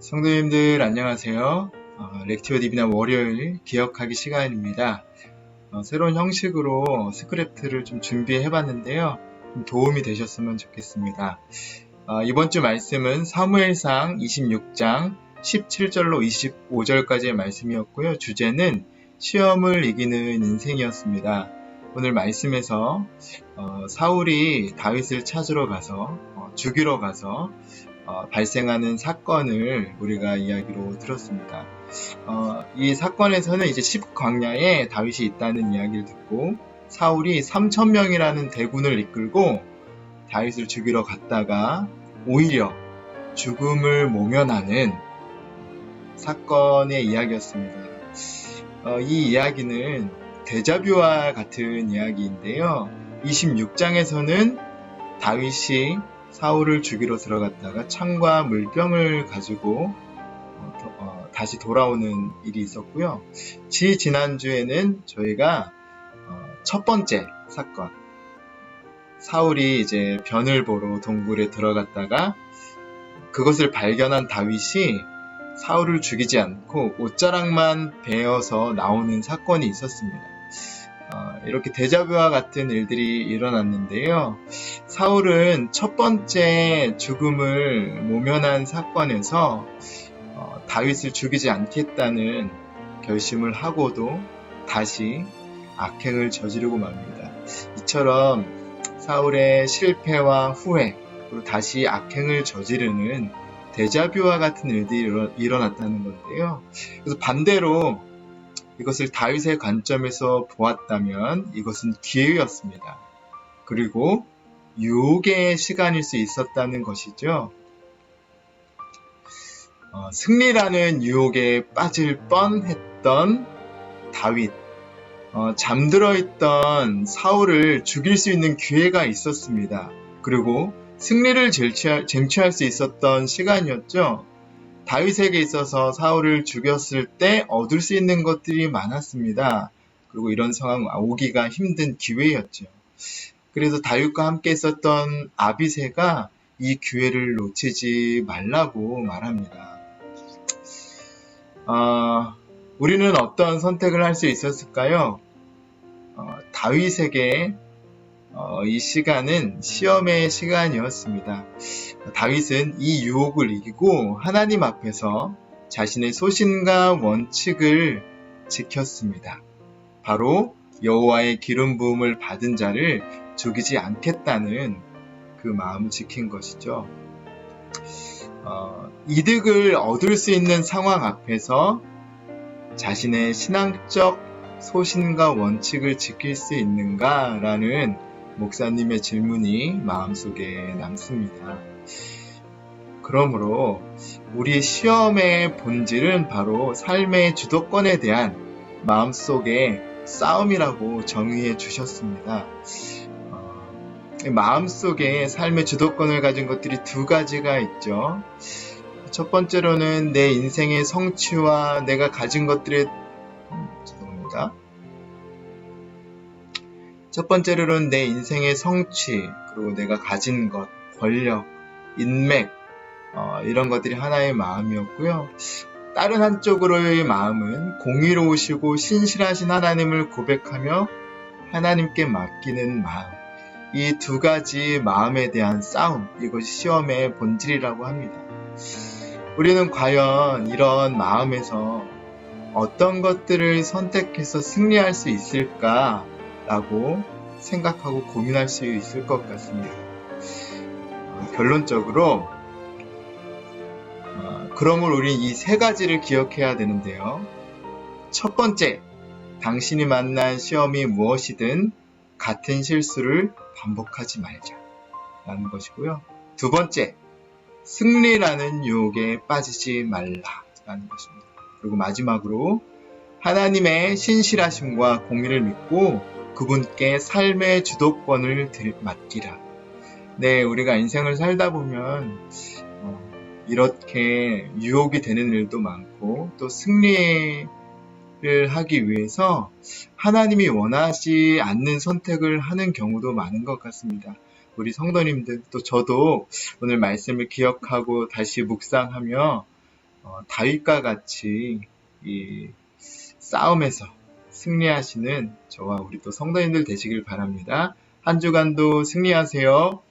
성도님들 안녕하세요. 렉티오 디비나 월요일 기억하기 시간입니다. 새로운 형식으로 스크립트를 좀 준비해 봤는데요. 좀 도움이 되셨으면 좋겠습니다. 이번 주 말씀은 사무엘상 26장 17절로 25절까지의 말씀이었고요. 주제는 시험을 이기는 인생이었습니다. 오늘 말씀에서 사울이 다윗을 찾으러 가서 죽이러 가서 발생하는 사건을 우리가 이야기로 들었습니다. 이 사건에서는 이제 10광야에 다윗이 있다는 이야기를 듣고 사울이 3,000명이라는 대군을 이끌고 다윗을 죽이러 갔다가 오히려 죽음을 모면하는 사건의 이야기였습니다. 이 이야기는 데자뷰와 같은 이야기인데요. 26장에서는 다윗이 사울을 죽이러 들어갔다가 창과 물병을 가지고 다시 돌아오는 일이 있었고요. 지난주에는 저희가 첫 번째 사건, 사울이 이제 변을 보러 동굴에 들어갔다가 그것을 발견한 다윗이 사울을 죽이지 않고 옷자락만 베어서 나오는 사건이 있었습니다. 이렇게 데자뷰와 같은 일들이 일어났는데요. 사울은 첫 번째 죽음을 모면한 사건에서 다윗을 죽이지 않겠다는 결심을 하고도 다시 악행을 저지르고 맙니다. 이처럼 사울의 실패와 후회, 그리고 다시 악행을 저지르는 데자뷰와 같은 일들이 일어났다는 건데요. 그래서 반대로 이것을 다윗의 관점에서 보았다면 이것은 기회였습니다. 그리고 유혹의 시간일 수 있었다는 것이죠. 승리라는 유혹에 빠질 뻔했던 다윗, 잠들어 있던 사울을 죽일 수 있는 기회가 있었습니다. 그리고 승리를 쟁취할 수 있었던 시간이었죠. 다윗에게 있어서 사울을 죽였을 때 얻을 수 있는 것들이 많았습니다. 그리고 이런 상황 오기가 힘든 기회였죠. 그래서 다윗과 함께 있었던 아비새가 이 기회를 놓치지 말라고 말합니다. 우리는 어떤 선택을 할 수 있었을까요? 다윗에게 이 시간은 시험의 시간이었습니다. 다윗은 이 유혹을 이기고 하나님 앞에서 자신의 소신과 원칙을 지켰습니다. 바로 여호와의 기름 부음을 받은 자를 죽이지 않겠다는 그 마음을 지킨 것이죠. 이득을 얻을 수 있는 상황 앞에서 자신의 신앙적 소신과 원칙을 지킬 수 있는가라는 목사님의 질문이 마음속에 남습니다. 그러므로 우리 시험의 본질은 바로 삶의 주도권에 대한 마음속의 싸움이라고 정의해 주셨습니다. 마음속에 삶의 주도권을 가진 것들이 두 가지가 있죠. 첫 번째로는 내 인생의 성취와 내가 가진 것들의 첫 번째로는 내 인생의 성취, 그리고 내가 가진 것, 권력, 인맥, 이런 것들이 하나의 마음이었고요. 다른 한쪽으로의 마음은 공의로우시고 신실하신 하나님을 고백하며 하나님께 맡기는 마음. 이 두 가지 마음에 대한 싸움, 이것이 시험의 본질이라고 합니다. 우리는 과연 이런 마음에서 어떤 것들을 선택해서 승리할 수 있을까? 라고 생각하고 고민할 수 있을 것 같습니다. 결론적으로 그러므로 우리는 이 세 가지를 기억해야 되는데요. 첫 번째, 당신이 만난 시험이 무엇이든 같은 실수를 반복하지 말자 라는 것이고요. 두 번째, 승리라는 유혹에 빠지지 말라라는 것입니다. 그리고 마지막으로 하나님의 신실하심과 공의를 믿고 그분께 삶의 주도권을 맡기라. 네, 우리가 인생을 살다 보면 이렇게 유혹이 되는 일도 많고 또 승리를 하기 위해서 하나님이 원하지 않는 선택을 하는 경우도 많은 것 같습니다. 우리 성도님들 또 저도 오늘 말씀을 기억하고 다시 묵상하며 다윗과 같이 이 싸움에서 승리하시는 저와 우리 또 성도님들 되시길 바랍니다. 한 주간도 승리하세요.